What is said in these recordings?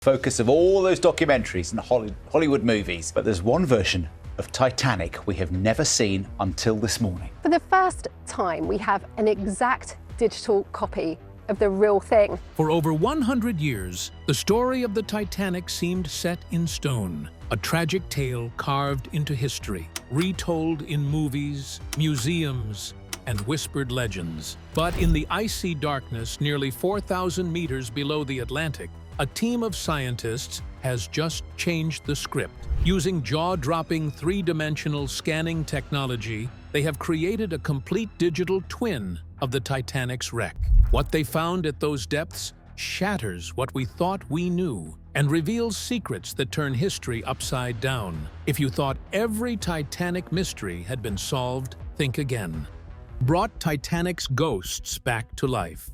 Focus of all those documentaries and Hollywood movies. But there's one version of Titanic we have never seen until this morning. For the first time, we have an exact digital copy of the real thing. For over 100 years, the story of the Titanic seemed set in stone. A tragic tale carved into history, retold in movies, museums, and whispered legends. But in the icy darkness nearly 4,000 meters below the Atlantic, a team of scientists has just changed the script. Using jaw-dropping three-dimensional scanning technology, they have created a complete digital twin of the Titanic's wreck. What they found at those depths shatters what we thought we knew and reveals secrets that turn history upside down. If you thought every Titanic mystery had been solved, think again. Brought Titanic's ghosts back to life.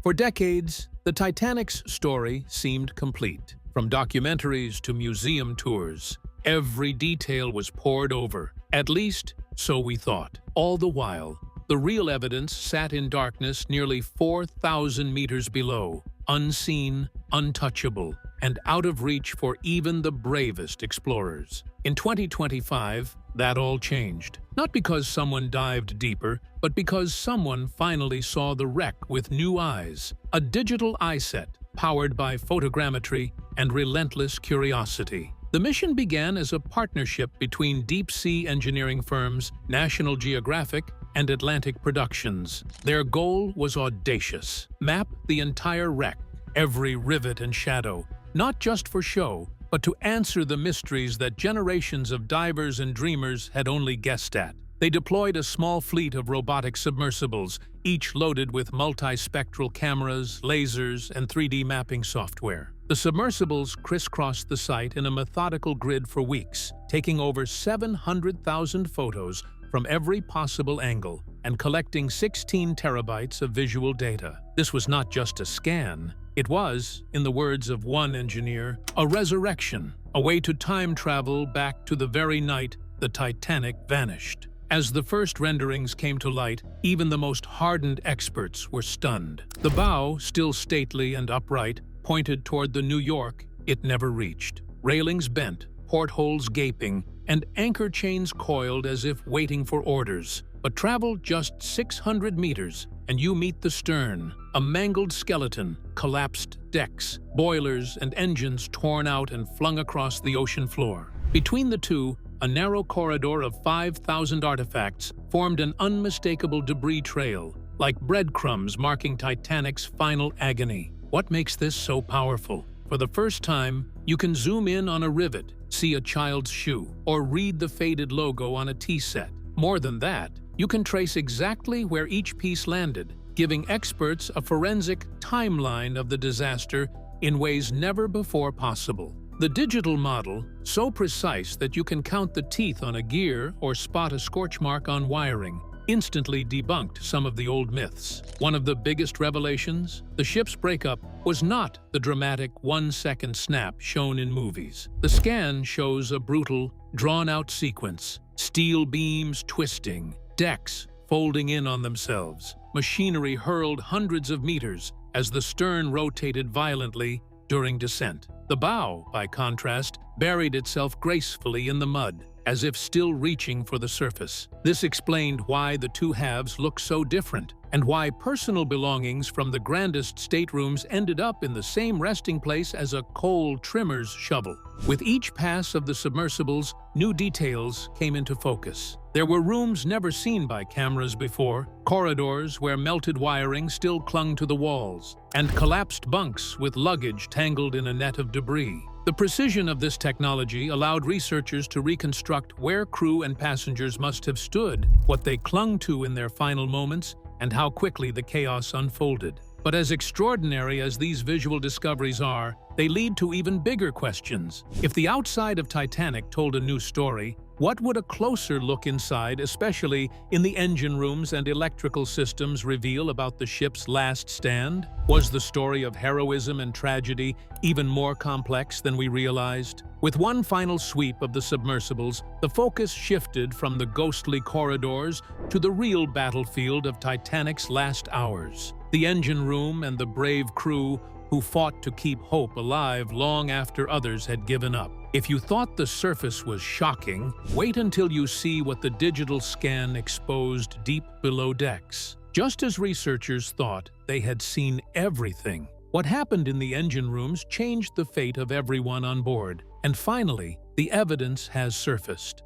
For decades, the Titanic's story seemed complete. From documentaries to museum tours, every detail was pored over. At least, so we thought. All the while, the real evidence sat in darkness nearly 4,000 meters below, unseen, untouchable, and out of reach for even the bravest explorers. In 2025, that all changed. Not because someone dived deeper, but because someone finally saw the wreck with new eyes. A digital eye set, powered by photogrammetry and relentless curiosity. The mission began as a partnership between deep-sea engineering firms, National Geographic, and Atlantic Productions. Their goal was audacious: map the entire wreck, every rivet and shadow, not just for show, but to answer the mysteries that generations of divers and dreamers had only guessed at. They deployed a small fleet of robotic submersibles, each loaded with multispectral cameras, lasers, and 3D mapping software. The submersibles crisscrossed the site in a methodical grid for weeks, taking over 700,000 photos from every possible angle and collecting 16 terabytes of visual data. This was not just a scan. It was, in the words of one engineer, a resurrection, a way to time travel back to the very night the Titanic vanished. As the first renderings came to light, even the most hardened experts were stunned. The bow, still stately and upright, pointed toward the New York it never reached. Railings bent, portholes gaping, and anchor chains coiled as if waiting for orders. But travel just 600 meters, and you meet the stern, a mangled skeleton, collapsed decks, boilers and engines torn out and flung across the ocean floor. Between the two, a narrow corridor of 5,000 artifacts formed an unmistakable debris trail, like breadcrumbs marking Titanic's final agony. What makes this so powerful? For the first time, you can zoom in on a rivet, see a child's shoe, or read the faded logo on a tea set. More than that, you can trace exactly where each piece landed, giving experts a forensic timeline of the disaster in ways never before possible. The digital model, so precise that you can count the teeth on a gear or spot a scorch mark on wiring, instantly debunked some of the old myths. One of the biggest revelations, the ship's breakup, was not the dramatic one-second snap shown in movies. The scan shows a brutal, drawn-out sequence: steel beams twisting, decks folding in on themselves, machinery hurled hundreds of meters as the stern rotated violently during descent. The bow, by contrast, buried itself gracefully in the mud, as if still reaching for the surface. This explained why the two halves look so different, and why personal belongings from the grandest staterooms ended up in the same resting place as a coal trimmer's shovel. With each pass of the submersibles, new details came into focus. There were rooms never seen by cameras before, corridors where melted wiring still clung to the walls, and collapsed bunks with luggage tangled in a net of debris. The precision of this technology allowed researchers to reconstruct where crew and passengers must have stood, what they clung to in their final moments, and how quickly the chaos unfolded. But as extraordinary as these visual discoveries are, they lead to even bigger questions. If the outside of Titanic told a new story, what would a closer look inside, especially in the engine rooms and electrical systems, reveal about the ship's last stand? Was the story of heroism and tragedy even more complex than we realized? With one final sweep of the submersibles, the focus shifted from the ghostly corridors to the real battlefield of Titanic's last hours. The engine room and the brave crew, who fought to keep hope alive long after others had given up. If you thought the surface was shocking, wait until you see what the digital scan exposed deep below decks. Just as researchers thought they had seen everything, what happened in the engine rooms changed the fate of everyone on board. And finally, the evidence has surfaced.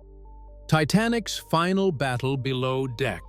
Titanic's final battle below deck.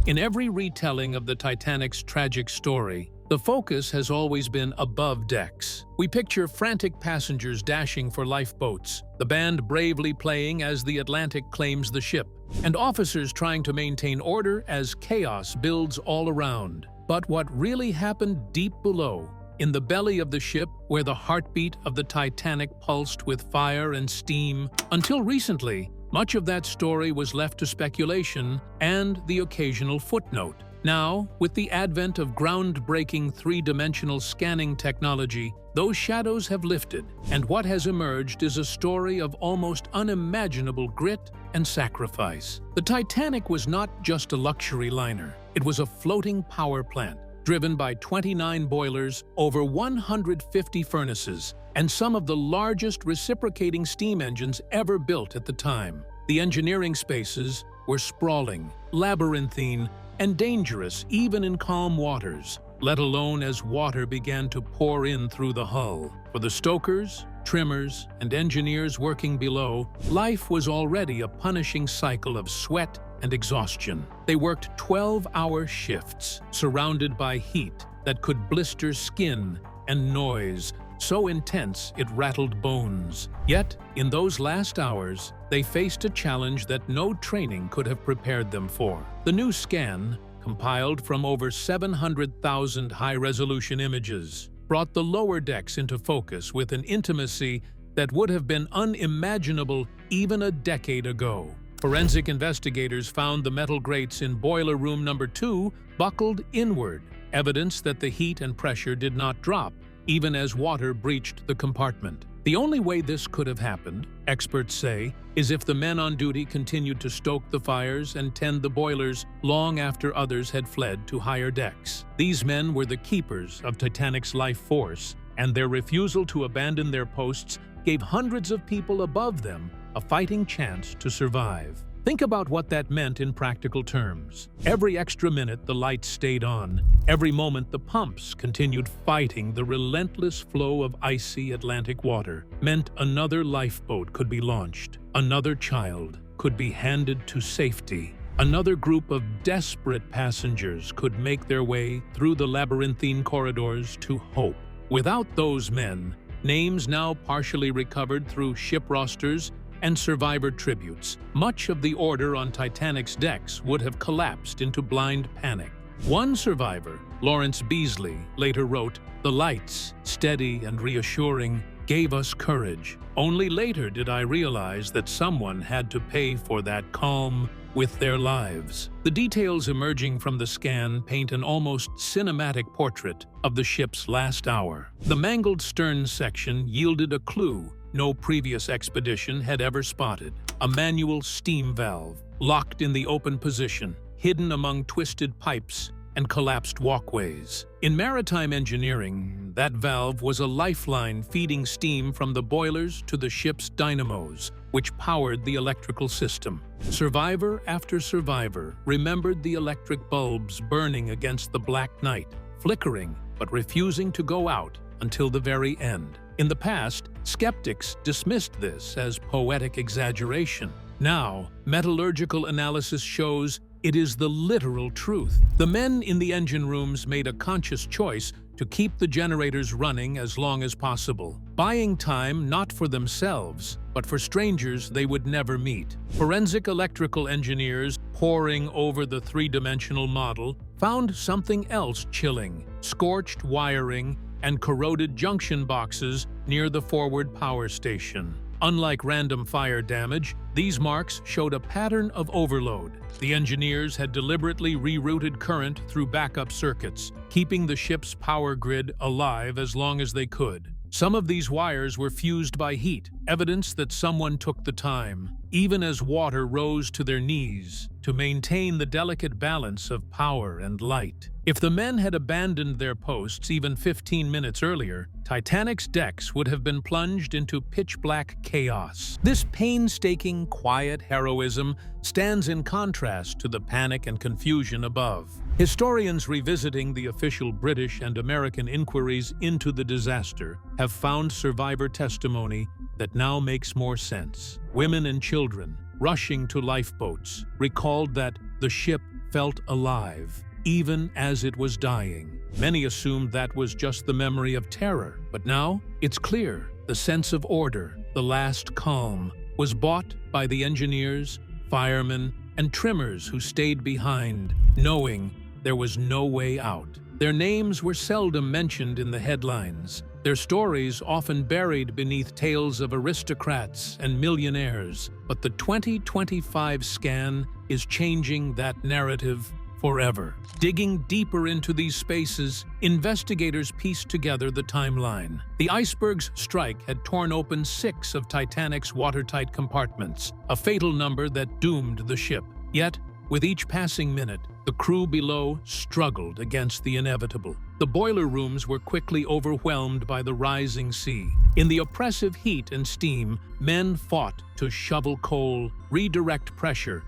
In every retelling of the Titanic's tragic story, the focus has always been above decks. We picture frantic passengers dashing for lifeboats, the band bravely playing as the Atlantic claims the ship, and officers trying to maintain order as chaos builds all around. But what really happened deep below, in the belly of the ship where the heartbeat of the Titanic pulsed with fire and steam, until recently, much of that story was left to speculation and the occasional footnote. Now, with the advent of groundbreaking three-dimensional scanning technology, those shadows have lifted, and what has emerged is a story of almost unimaginable grit and sacrifice. The Titanic was not just a luxury liner. It was a floating power plant, driven by 29 boilers, over 150 furnaces, and some of the largest reciprocating steam engines ever built at the time. The engineering spaces were sprawling, labyrinthine, and dangerous even in calm waters, let alone as water began to pour in through the hull. For the stokers, trimmers, and engineers working below, life was already a punishing cycle of sweat and exhaustion. They worked 12-hour shifts, surrounded by heat that could blister skin and noise so intense it rattled bones. Yet, in those last hours, they faced a challenge that no training could have prepared them for. The new scan, compiled from over 700,000 high-resolution images, brought the lower decks into focus with an intimacy that would have been unimaginable even a decade ago. Forensic investigators found the metal grates in boiler room number 2 buckled inward, evidence that the heat and pressure did not drop, even as water breached the compartment. The only way this could have happened, experts say, is if the men on duty continued to stoke the fires and tend the boilers long after others had fled to higher decks. These men were the keepers of Titanic's life force, and their refusal to abandon their posts gave hundreds of people above them a fighting chance to survive. Think about what that meant in practical terms. Every extra minute the lights stayed on. Every moment the pumps continued fighting the relentless flow of icy Atlantic water meant another lifeboat could be launched. Another child could be handed to safety. Another group of desperate passengers could make their way through the labyrinthine corridors to hope. Without those men, names now partially recovered through ship rosters and survivor tributes, much of the order on Titanic's decks would have collapsed into blind panic. One survivor, Lawrence Beasley, later wrote, "The lights, steady and reassuring, gave us courage. Only later did I realize that someone had to pay for that calm with their lives." The details emerging from the scan paint an almost cinematic portrait of the ship's last hour. The mangled stern section yielded a clue no previous expedition had ever spotted: a manual steam valve, locked in the open position, hidden among twisted pipes and collapsed walkways. In maritime engineering, that valve was a lifeline feeding steam from the boilers to the ship's dynamos, which powered the electrical system. Survivor after survivor remembered the electric bulbs burning against the black night, flickering but refusing to go out until the very end. In the past, skeptics dismissed this as poetic exaggeration. Now, metallurgical analysis shows it is the literal truth. The men in the engine rooms made a conscious choice to keep the generators running as long as possible, buying time not for themselves, but for strangers they would never meet. Forensic electrical engineers, poring over the three-dimensional model, found something else chilling: scorched wiring and corroded junction boxes near the forward power station. Unlike random fire damage, these marks showed a pattern of overload. The engineers had deliberately rerouted current through backup circuits, keeping the ship's power grid alive as long as they could. Some of these wires were fused by heat, evidence that someone took the time. even as water rose to their knees to maintain the delicate balance of power and light. If the men had abandoned their posts even 15 minutes earlier, Titanic's decks would have been plunged into pitch-black chaos. This painstaking, quiet heroism stands in contrast to the panic and confusion above. Historians revisiting the official British and American inquiries into the disaster have found survivor testimony that now makes more sense. Women and children, rushing to lifeboats, recalled that the ship felt alive, even as it was dying. Many assumed that was just the memory of terror, but now it's clear the sense of order, the last calm, was bought by the engineers, firemen, and trimmers who stayed behind, knowing there was no way out. Their names were seldom mentioned in the headlines, their stories often buried beneath tales of aristocrats and millionaires, but the 2025 scan is changing that narrative forever. Digging deeper into these spaces, investigators pieced together the timeline. The iceberg's strike had torn open 6 of Titanic's watertight compartments, a fatal number that doomed the ship. Yet, with each passing minute, the crew below struggled against the inevitable. The boiler rooms were quickly overwhelmed by the rising sea. In the oppressive heat and steam, men fought to shovel coal, redirect pressure,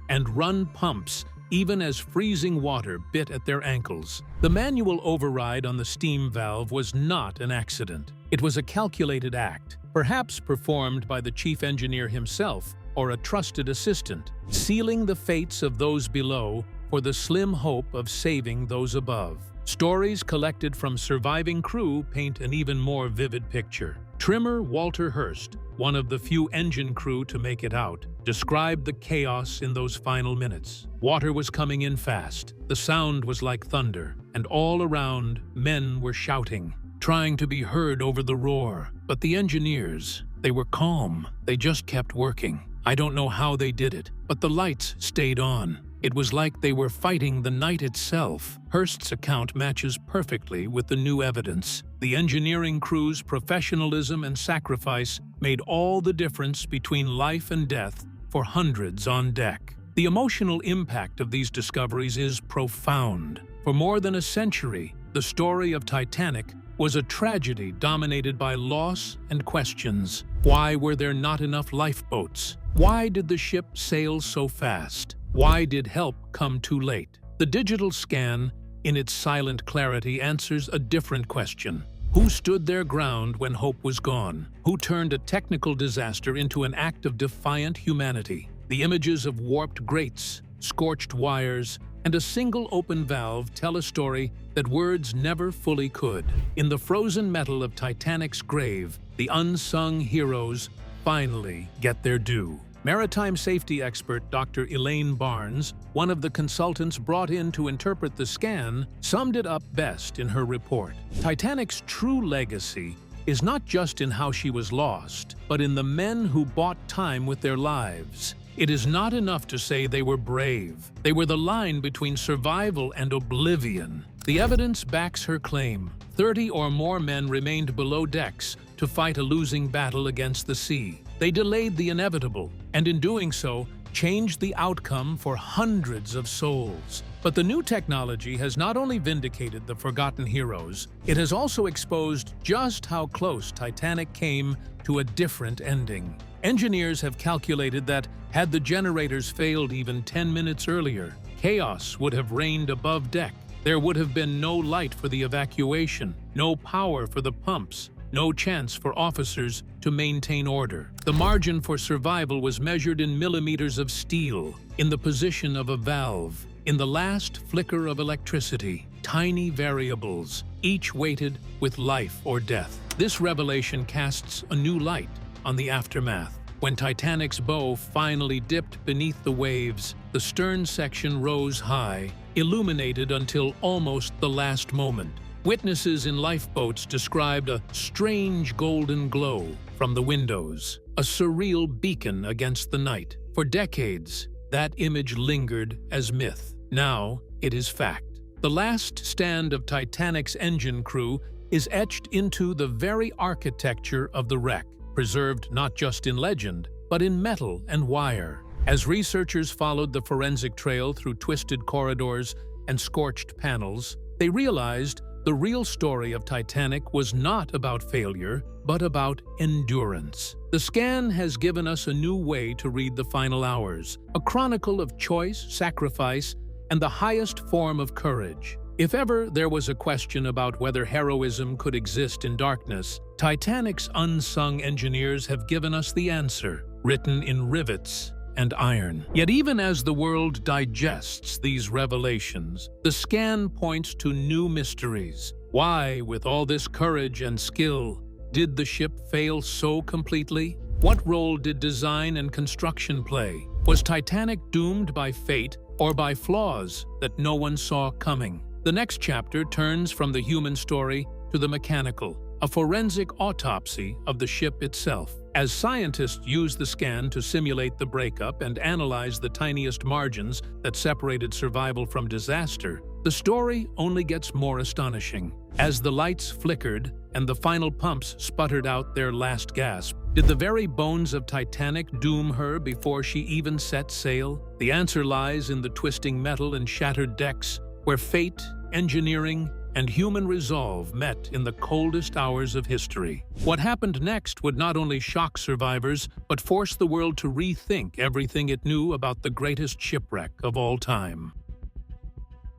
and run pumps, even as freezing water bit at their ankles. The manual override on the steam valve was not an accident. It was a calculated act, perhaps performed by the chief engineer himself or a trusted assistant, sealing the fates of those below for the slim hope of saving those above. Stories collected from surviving crew paint an even more vivid picture. Trimmer Walter Hurst, one of the few engine crew to make it out, described the chaos in those final minutes. Water was coming in fast, the sound was like thunder, and all around, men were shouting, trying to be heard over the roar. But the engineers, they were calm, they just kept working. I don't know how they did it, but the lights stayed on. It was like they were fighting the night itself. Hurst's account matches perfectly with the new evidence. The engineering crew's professionalism and sacrifice made all the difference between life and death for hundreds on deck. The emotional impact of these discoveries is profound. For more than a century, the story of Titanic was a tragedy dominated by loss and questions. Why were there not enough lifeboats? Why did the ship sail so fast? Why did help come too late? The digital scan, in its silent clarity, answers a different question. Who stood their ground when hope was gone? Who turned a technical disaster into an act of defiant humanity? The images of warped grates, scorched wires, and a single open valve tell a story that words never fully could. In the frozen metal of Titanic's grave, the unsung heroes finally get their due. Maritime safety expert Dr. Elaine Barnes, one of the consultants brought in to interpret the scan, summed it up best in her report. Titanic's true legacy is not just in how she was lost, but in the men who bought time with their lives. It is not enough to say they were brave. They were the line between survival and oblivion. The evidence backs her claim. 30 or more men remained below decks to fight a losing battle against the sea. They delayed the inevitable, and in doing so, changed the outcome for hundreds of souls. But the new technology has not only vindicated the forgotten heroes, it has also exposed just how close Titanic came to a different ending. Engineers have calculated that, had the generators failed even 10 minutes earlier, chaos would have reigned above deck. There would have been no light for the evacuation, no power for the pumps, no chance for officers to maintain order. The margin for survival was measured in millimeters of steel, in the position of a valve, in the last flicker of electricity, tiny variables, each weighted with life or death. This revelation casts a new light on the aftermath. When Titanic's bow finally dipped beneath the waves, the stern section rose high, illuminated until almost the last moment. Witnesses in lifeboats described a strange golden glow from the windows, a surreal beacon against the night. For decades, that image lingered as myth. Now, it is fact. The last stand of Titanic's engine crew is etched into the very architecture of the wreck, preserved not just in legend, but in metal and wire. As researchers followed the forensic trail through twisted corridors and scorched panels, they realized the real story of Titanic was not about failure, but about endurance. The scan has given us a new way to read the final hours, a chronicle of choice, sacrifice, and the highest form of courage. If ever there was a question about whether heroism could exist in darkness, Titanic's unsung engineers have given us the answer, written in rivets and iron. Yet even as the world digests these revelations, the scan points to new mysteries. Why, with all this courage and skill, did the ship fail so completely? What role did design and construction play? Was Titanic doomed by fate or by flaws that no one saw coming? The next chapter turns from the human story to the mechanical, a forensic autopsy of the ship itself. As scientists use the scan to simulate the breakup and analyze the tiniest margins that separated survival from disaster, the story only gets more astonishing. As the lights flickered and the final pumps sputtered out their last gasp, did the very bones of Titanic doom her before she even set sail? The answer lies in the twisting metal and shattered decks, where fate, engineering, and human resolve met in the coldest hours of history. What happened next would not only shock survivors, but force the world to rethink everything it knew about the greatest shipwreck of all time.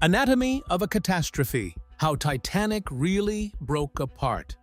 Anatomy of a Catastrophe: How Titanic Really Broke Apart.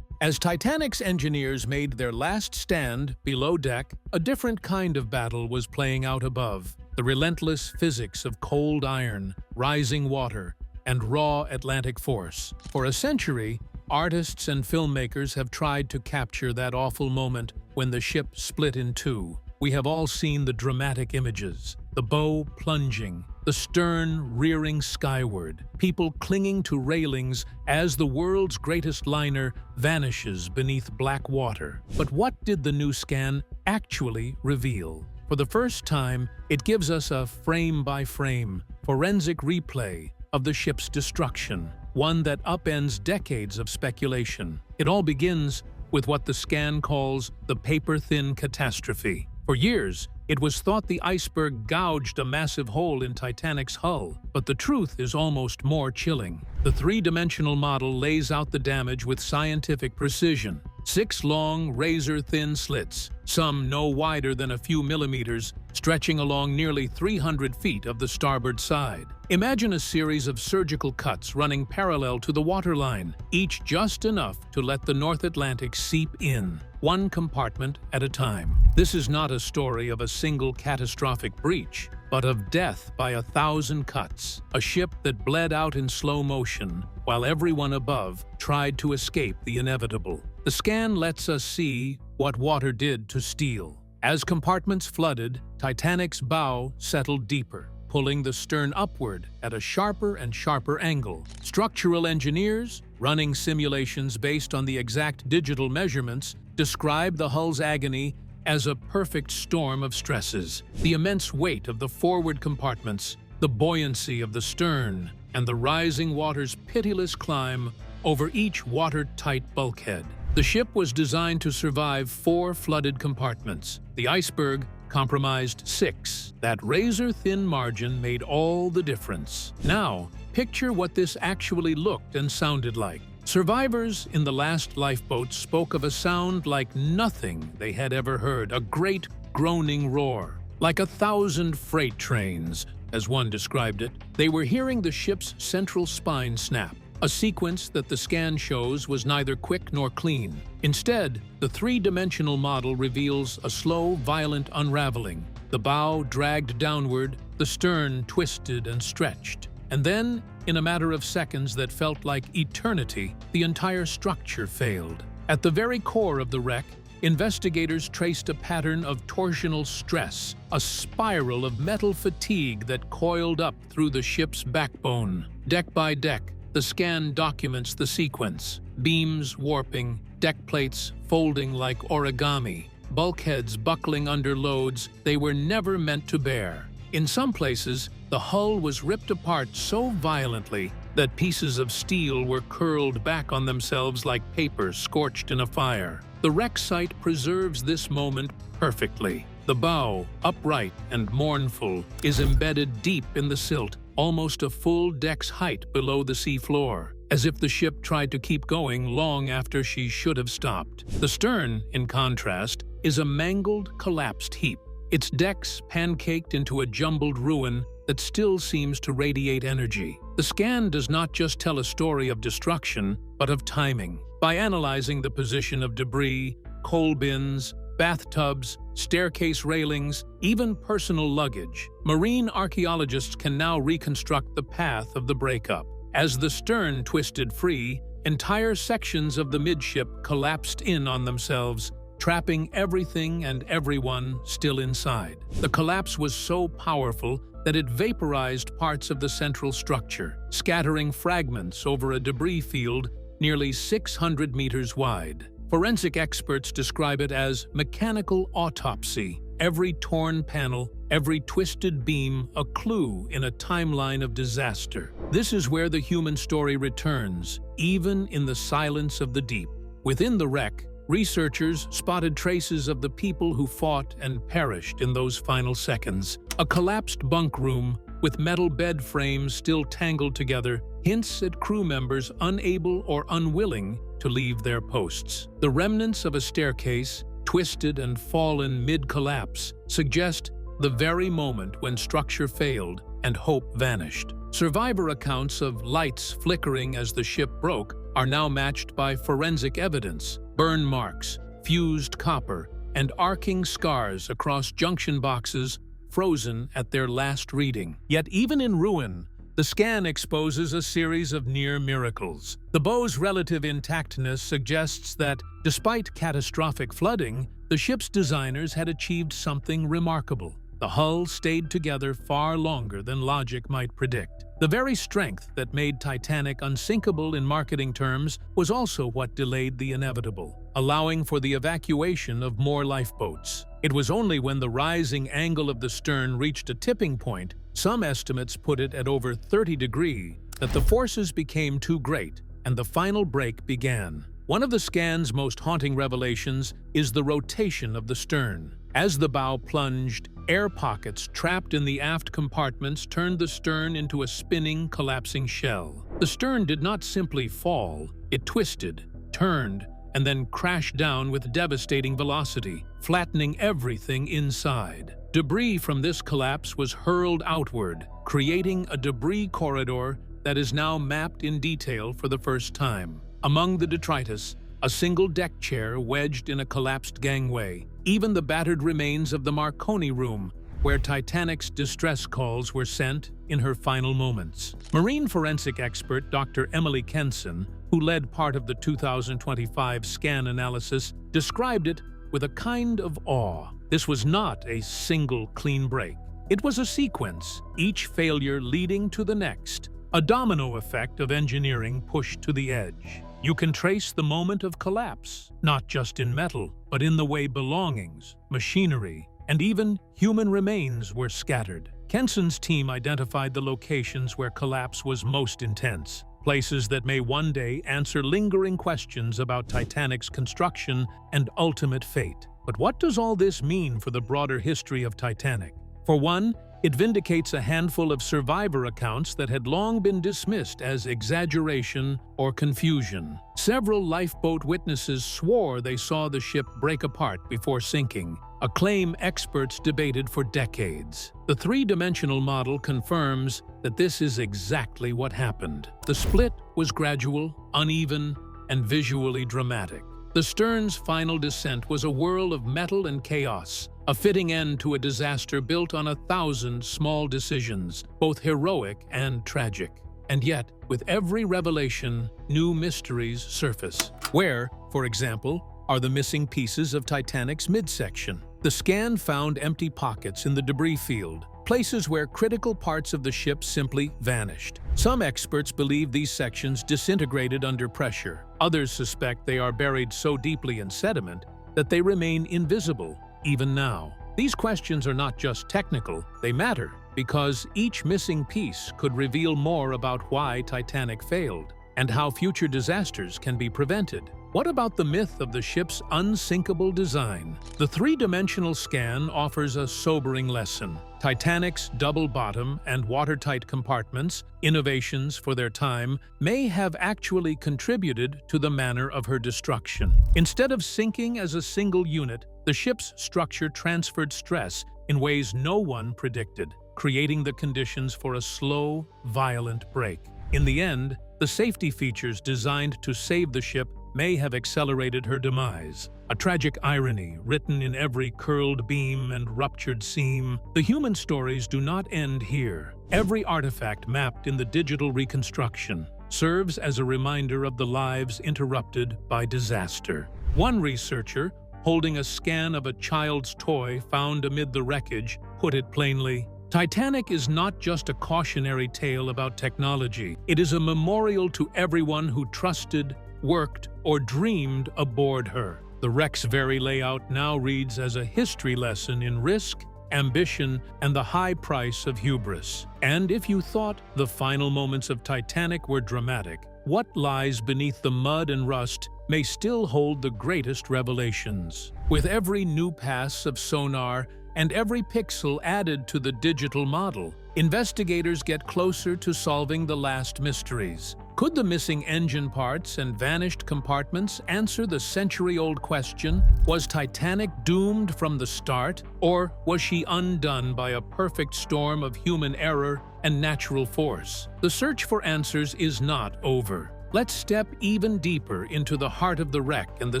As Titanic's engineers made their last stand below deck, a different kind of battle was playing out above. The relentless physics of cold iron, rising water, and raw Atlantic force. For a century, artists and filmmakers have tried to capture that awful moment when the ship split in two. We have all seen the dramatic images, the bow plunging, the stern rearing skyward, people clinging to railings as the world's greatest liner vanishes beneath black water. But what did the new scan actually reveal? For the first time, it gives us a frame-by-frame, forensic replay of the ship's destruction, one that upends decades of speculation. It all begins with what the scan calls the paper-thin catastrophe. For years, it was thought the iceberg gouged a massive hole in Titanic's hull, but the truth is almost more chilling. The three-dimensional model lays out the damage with scientific precision. 6 long, razor-thin slits, some no wider than a few millimeters, stretching along nearly 300 feet of the starboard side. Imagine a series of surgical cuts running parallel to the waterline, each just enough to let the North Atlantic seep in, one compartment at a time. This is not a story of a single catastrophic breach, but of death by 1,000 cuts, a ship that bled out in slow motion while everyone above tried to escape the inevitable. The scan lets us see what water did to steel. As compartments flooded, Titanic's bow settled deeper, pulling the stern upward at a sharper and sharper angle. Structural engineers, running simulations based on the exact digital measurements, describe the hull's agony as a perfect storm of stresses. The immense weight of the forward compartments, the buoyancy of the stern, and the rising water's pitiless climb over each watertight bulkhead. The ship was designed to survive 4 flooded compartments. The iceberg compromised 6. That razor-thin margin made all the difference. Now, picture what this actually looked and sounded like. Survivors in the last lifeboat spoke of a sound like nothing they had ever heard, a great groaning roar. Like 1,000 freight trains, as one described it, they were hearing the ship's central spine snap. A sequence that the scan shows was neither quick nor clean. Instead, the three-dimensional model reveals a slow, violent unraveling. The bow dragged downward, the stern twisted and stretched. And then, in a matter of seconds that felt like eternity, the entire structure failed. At the very core of the wreck, investigators traced a pattern of torsional stress, a spiral of metal fatigue that coiled up through the ship's backbone. Deck by deck, the scan documents the sequence: beams warping, deck plates folding like origami, bulkheads buckling under loads they were never meant to bear. In some places, the hull was ripped apart so violently that pieces of steel were curled back on themselves like paper scorched in a fire. The wreck site preserves this moment perfectly. The bow, upright and mournful, is embedded deep in the silt, almost a full deck's height below the seafloor, as if the ship tried to keep going long after she should have stopped. The stern, in contrast, is a mangled, collapsed heap, its decks pancaked into a jumbled ruin that still seems to radiate energy. The scan does not just tell a story of destruction, but of timing. By analyzing the position of debris, coal bins, bathtubs, staircase railings, even personal luggage, marine archaeologists can now reconstruct the path of the breakup. As the stern twisted free, entire sections of the midship collapsed in on themselves, trapping everything and everyone still inside. The collapse was so powerful that it vaporized parts of the central structure, scattering fragments over a debris field nearly 600 meters wide. Forensic experts describe it as mechanical autopsy, every torn panel, every twisted beam a clue in a timeline of disaster. This is where the human story returns, even in the silence of the deep. Within the wreck, researchers spotted traces of the people who fought and perished in those final seconds. A collapsed bunk room, with metal bed frames still tangled together, hints at crew members unable or unwilling to leave their posts. The remnants of a staircase, twisted and fallen mid-collapse, suggest the very moment when structure failed and hope vanished. Survivor accounts of lights flickering as the ship broke are now matched by forensic evidence: burn marks, fused copper, and arcing scars across junction boxes frozen at their last reading. Yet even in ruin, the scan exposes a series of near miracles. The bow's relative intactness suggests that, despite catastrophic flooding, the ship's designers had achieved something remarkable. The hull stayed together far longer than logic might predict. The very strength that made Titanic unsinkable in marketing terms was also what delayed the inevitable, allowing for the evacuation of more lifeboats. It was only when the rising angle of the stern reached a tipping point, some estimates put it at over 30 degrees, that the forces became too great and the final break began. One of the scan's most haunting revelations is the rotation of the stern. As the bow plunged, air pockets trapped in the aft compartments turned the stern into a spinning, collapsing shell. The stern did not simply fall, it twisted, turned, and then crashed down with devastating velocity, flattening everything inside. Debris from this collapse was hurled outward, creating a debris corridor that is now mapped in detail for the first time. Among the detritus, a single deck chair wedged in a collapsed gangway, even the battered remains of the Marconi room, where Titanic's distress calls were sent in her final moments. Marine forensic expert Dr. Emily Kenson, who led part of the 2025 scan analysis, described it with a kind of awe. This was not a single clean break. It was a sequence, each failure leading to the next, a domino effect of engineering pushed to the edge. You can trace the moment of collapse, not just in metal, but in the way belongings, machinery, and even human remains were scattered. Kenson's team identified the locations where collapse was most intense, places that may one day answer lingering questions about Titanic's construction and ultimate fate. But what does all this mean for the broader history of Titanic? For one, it vindicates a handful of survivor accounts that had long been dismissed as exaggeration or confusion. Several lifeboat witnesses swore they saw the ship break apart before sinking, a claim experts debated for decades. The three-dimensional model confirms that this is exactly what happened. The split was gradual, uneven, and visually dramatic. The stern's final descent was a whirl of metal and chaos, a fitting end to a disaster built on 1,000 small decisions, both heroic and tragic. And yet, with every revelation, new mysteries surface. Where, for example, are the missing pieces of Titanic's midsection? The scan found empty pockets in the debris field, places where critical parts of the ship simply vanished. Some experts believe these sections disintegrated under pressure. Others suspect they are buried so deeply in sediment that they remain invisible, even now. These questions are not just technical, they matter, because each missing piece could reveal more about why Titanic failed and how future disasters can be prevented. What about the myth of the ship's unsinkable design? The three-dimensional scan offers a sobering lesson. Titanic's double bottom and watertight compartments, innovations for their time, may have actually contributed to the manner of her destruction. Instead of sinking as a single unit, the ship's structure transferred stress in ways no one predicted, creating the conditions for a slow, violent break. In the end, the safety features designed to save the ship may have accelerated her demise. A tragic irony written in every curled beam and ruptured seam. The human stories do not end here. Every artifact mapped in the digital reconstruction serves as a reminder of the lives interrupted by disaster. One researcher, holding a scan of a child's toy found amid the wreckage, put it plainly, "Titanic is not just a cautionary tale about technology. It is a memorial to everyone who trusted, worked, or dreamed aboard her." The wreck's very layout now reads as a history lesson in risk, ambition, and the high price of hubris. And if you thought the final moments of Titanic were dramatic, what lies beneath the mud and rust may still hold the greatest revelations. With every new pass of sonar and every pixel added to the digital model, investigators get closer to solving the last mysteries. Could the missing engine parts and vanished compartments answer the century-old question, was Titanic doomed from the start, or was she undone by a perfect storm of human error and natural force? The search for answers is not over. Let's step even deeper into the heart of the wreck and the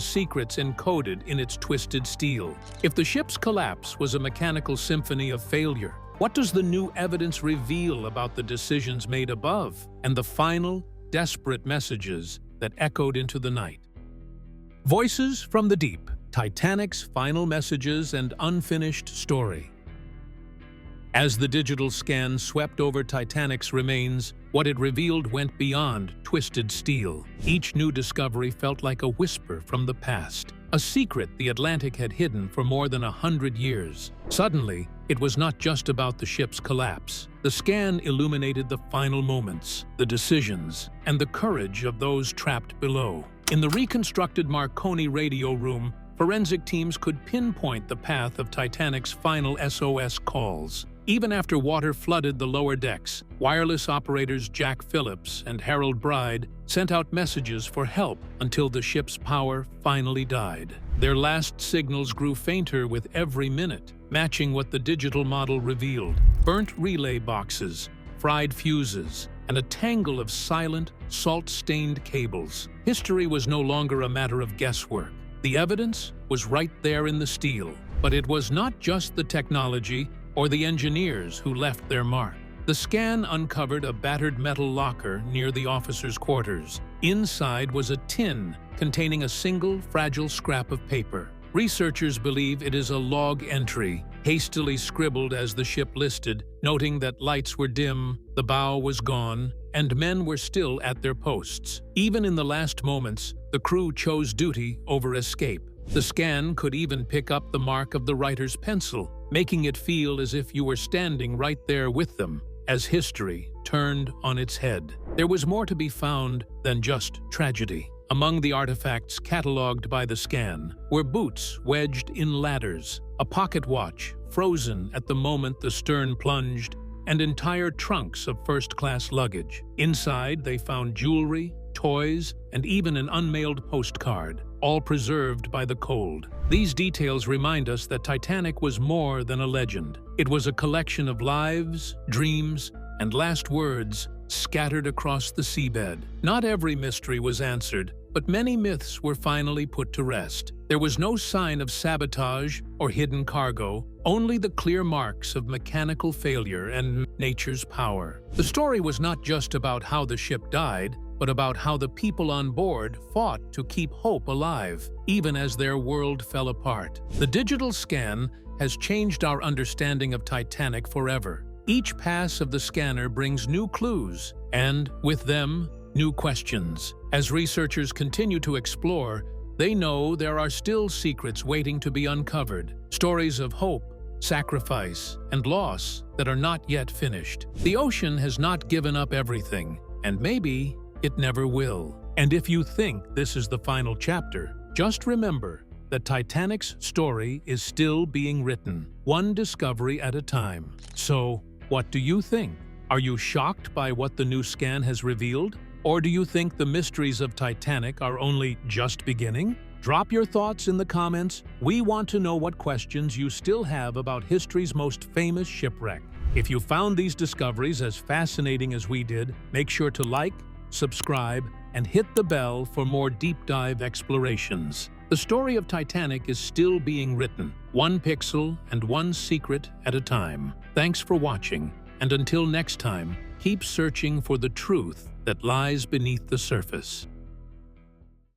secrets encoded in its twisted steel. If the ship's collapse was a mechanical symphony of failure, what does the new evidence reveal about the decisions made above and the final, desperate messages that echoed into the night? Voices from the Deep, Titanic's final messages and unfinished story. As the digital scan swept over Titanic's remains, what it revealed went beyond twisted steel. Each new discovery felt like a whisper from the past, a secret the Atlantic had hidden for more than 100 years. Suddenly, it was not just about the ship's collapse. The scan illuminated the final moments, the decisions, and the courage of those trapped below. In the reconstructed Marconi radio room, forensic teams could pinpoint the path of Titanic's final SOS calls. Even after water flooded the lower decks, wireless operators Jack Phillips and Harold Bride sent out messages for help until the ship's power finally died. Their last signals grew fainter with every minute, matching what the digital model revealed: burnt relay boxes, fried fuses, and a tangle of silent, salt-stained cables. History was no longer a matter of guesswork. The evidence was right there in the steel. But it was not just the technology or the engineers who left their mark. The scan uncovered a battered metal locker near the officers' quarters. Inside was a tin containing a single fragile scrap of paper. Researchers believe it is a log entry, hastily scribbled as the ship listed, noting that lights were dim, the bow was gone, and men were still at their posts. Even in the last moments, the crew chose duty over escape. The scan could even pick up the mark of the writer's pencil, making it feel as if you were standing right there with them, as history turned on its head. There was more to be found than just tragedy. Among the artifacts catalogued by the scan were boots wedged in ladders, a pocket watch frozen at the moment the stern plunged, and entire trunks of first-class luggage. Inside, they found jewelry, toys, and even an unmailed postcard, all preserved by the cold. These details remind us that Titanic was more than a legend. It was a collection of lives, dreams, and last words scattered across the seabed. Not every mystery was answered, but many myths were finally put to rest. There was no sign of sabotage or hidden cargo, only the clear marks of mechanical failure and nature's power. The story was not just about how the ship died, but about how the people on board fought to keep hope alive, even as their world fell apart. The digital scan has changed our understanding of Titanic forever. Each pass of the scanner brings new clues, and, with them, new questions. As researchers continue to explore, they know there are still secrets waiting to be uncovered. Stories of hope, sacrifice, and loss that are not yet finished. The ocean has not given up everything, and maybe it never will. And if you think this is the final chapter, just remember that Titanic's story is still being written, one discovery at a time. So, what do you think? Are you shocked by what the new scan has revealed? Or do you think the mysteries of Titanic are only just beginning? Drop your thoughts in the comments. We want to know what questions you still have about history's most famous shipwreck. If you found these discoveries as fascinating as we did, make sure to like, subscribe, and hit the bell for more deep dive explorations. The story of Titanic is still being written, one pixel and one secret at a time. Thanks for watching, and until next time, keep searching for the truth that lies beneath the surface.